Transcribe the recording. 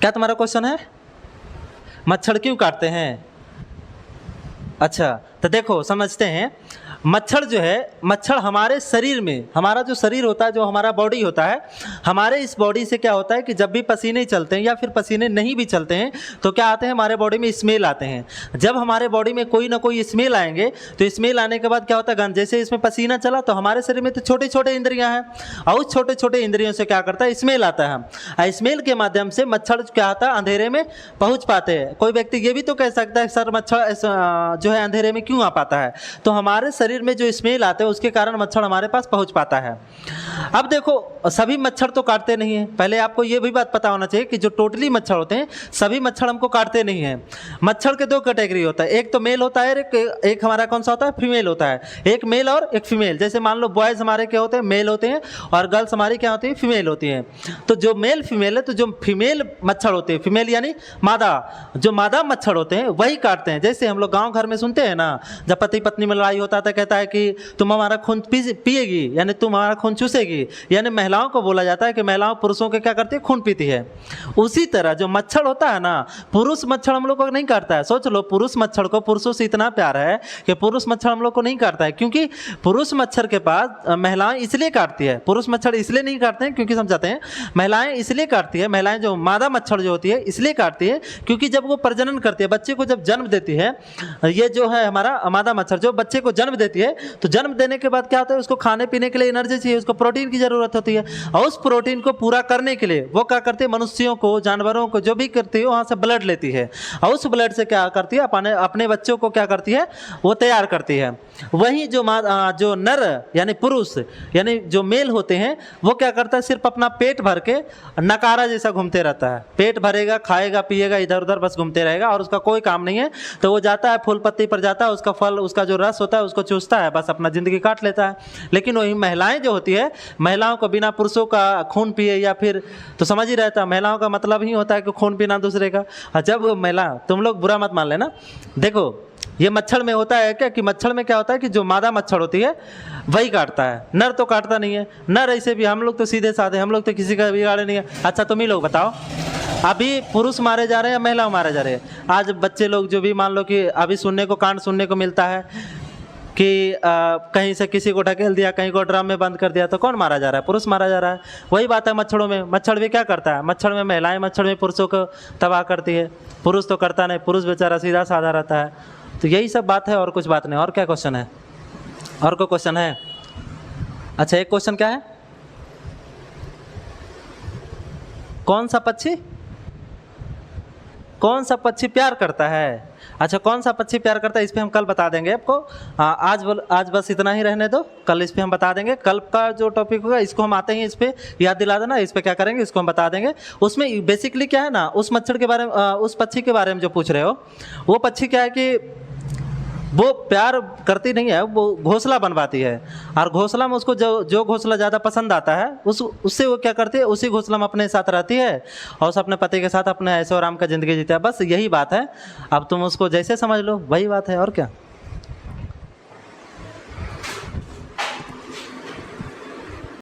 क्या तुम्हारा क्वेश्चन है? मच्छर क्यों काटते हैं? अच्छा, तो देखो समझते हैं। मच्छर जो है, मच्छर हमारे शरीर में, हमारा जो शरीर होता है, जो हमारा बॉडी होता है, हमारे इस बॉडी से क्या होता है कि जब भी पसीने चलते हैं या फिर पसीने नहीं भी चलते हैं तो क्या आते हैं हमारे बॉडी में? स्मेल आते हैं। जब हमारे बॉडी में कोई ना कोई स्मेल आएंगे तो स्मेल आने के बाद क्या होता है? गंध। जैसे इसमें पसीना चला तो हमारे शरीर में तो छोटे छोटे इंद्रियां हैं और उस छोटे छोटे इंद्रियों से क्या करता है? स्मेल आता है। स्मेल के माध्यम से मच्छर क्या आता है? अंधेरे में पहुँच पाते हैं। कोई व्यक्ति ये भी तो कह सकता है सर मच्छर जो है अंधेरे में क्यों आ पाता है? तो हमारे शरीर में जो स्मेल आते हैं उसके कारण मच्छर हमारे पास पहुंच पाता है। अब देखो सभी मच्छर तो काटते नहीं हैं। पहले आपको ये भी बात पता होना चाहिए कि जो टोटली मच्छर होते हैं सभी मच्छर हमको काटते नहीं हैं। मच्छर के दो कैटेगरी होता है, एक तो मेल होता है, एक हमारा कौन सा होता है? फीमेल होता है। एक मेल और एक फीमेल। जैसे मान लो बॉयज़ हमारे क्या होते हैं? मेल होते हैं और गर्ल्स हमारी क्या होती है? फीमेल होती हैं। तो जो मेल फीमेल है, तो जो फीमेल मच्छर होते हैं, फीमेल यानी मादा, जो मादा मच्छर होते हैं वही काटते हैं। जैसे हम लोग गाँव घर में सुनते हैं ना, जब पति पत्नी में लड़ाई होता है कहता है कि तुम हमारा खून पिएगी, यानी तुम हमारा खून चूसेगी, यानी महिलाओं को बोला जाता है कि महिलाओं पुरुषों के क्या करती है? खून पीती है। उसी तरह जो मच्छर होता है ना, पुरुष मच्छर हम लोग को नहीं काटता है। सोच लो, पुरुष मच्छर को पुरुषों से इतना प्यार है कि पुरुष मच्छर हम लोग को नहीं काटता है, क्योंकि पुरुष मच्छर के पास महिलाएं इसलिए काटती है। पुरुष मच्छर इसलिए नहीं काटते हैं क्योंकि समझाते हैं, महिलाएं इसलिए काटती है, महिलाएं जो मादा मच्छर जो होती है इसलिए काटती है क्योंकि जब वो प्रजनन करती है, बच्चे को जब जन्म देती है, ये जो है हमारा मादा मच्छर जो बच्चे को जन्म देती है, तो जन्म देने के बाद क्या होता है? उसको खाने पीने के लिए एनर्जी चाहिए, उसको प्रोटीन की जरूरत होती है और उस प्रोटीन को पूरा करने के लिए वो क्या करती है? मनुष्यों को, जानवरों को, जो भी करती है वहाँ से ब्लड लेती है और उस ब्लड से क्या करती है? अपने बच्चों को क्या करती है? वो तैयार करती है। वहीं जो नर यानी पुरुष यानी जो मेल होते हैं वो क्या करता है? सिर्फ अपना पेट भर के नकारा जैसा घूमते रहता है। पेट भरेगा, खाएगा, पिएगा, इधर उधर बस घूमते रहेगा और उसका कोई काम नहीं है। तो वो जाता है फूल पत्ती पर जाता है, उसका फल, उसका जो रस होता है उसको चूसता है, बस अपना जिंदगी काट लेता है। लेकिन वही महिलाएं जो होती है, महिलाओं को बिना पुरुषों का खून पिए या फिर, तो समझ ही रहता है महिलाओं का मतलब ही होता है कि खून पीना दूसरे का। जब महिला, तुम लोग बुरा मत मान लेना, देखो ये मच्छर में होता है क्या कि मच्छर में क्या होता है कि जो मादा मच्छर होती है वही काटता है, नर तो काटता नहीं है। नर ऐसे भी, हम लोग तो सीधे साधे, हम लोग तो किसी का बिगाड़े नहीं है। अच्छा तुम ही लोग बताओ, अभी पुरुष मारे जा रहे हैं या महिला मारे जा रहे हैं? आज बच्चे लोग जो भी, मान लो कि अभी सुनने को, कांड सुनने को मिलता है कि कहीं से किसी को ढकेल दिया, कहीं को ड्रम में बंद कर दिया, तो कौन मारा जा रहा है? पुरुष मारा जा रहा है। वही बात है मच्छरों में। मच्छर भी क्या करता है? मच्छर में महिलाएं, मच्छर में पुरुषों को तबाह करती है, पुरुष तो करता नहीं, पुरुष बेचारा सीधा साधा रहता है। तो यही सब बात है और कुछ बात नहीं। और क्या क्वेश्चन है? और कोई क्वेश्चन है? अच्छा एक क्वेश्चन क्या है? कौन सा पक्षी, कौन सा पक्षी प्यार करता है? अच्छा कौन सा पक्षी प्यार करता है इस पे हम कल बता देंगे आपको। आज बस इतना ही रहने दो, कल इस पे हम बता देंगे। कल का जो टॉपिक होगा इसको हम आते हैं, इस पे याद दिला देना, इस पे क्या करेंगे इसको हम बता देंगे। उसमें बेसिकली क्या है ना, उस मच्छर के बारे में, उस पक्षी के बारे में जो पूछ रहे हो, वो पक्षी क्या है कि वो प्यार करती नहीं है, वो घोंसला बनवाती है और घोंसला में उसको जो घोंसला ज़्यादा पसंद आता है उससे वो क्या करती है? उसी घोंसला में अपने साथ रहती है और उसे अपने पति के साथ अपने ऐशो आराम का ज़िंदगी जीता है। बस यही बात है। अब तुम उसको जैसे समझ लो वही बात है, और क्या।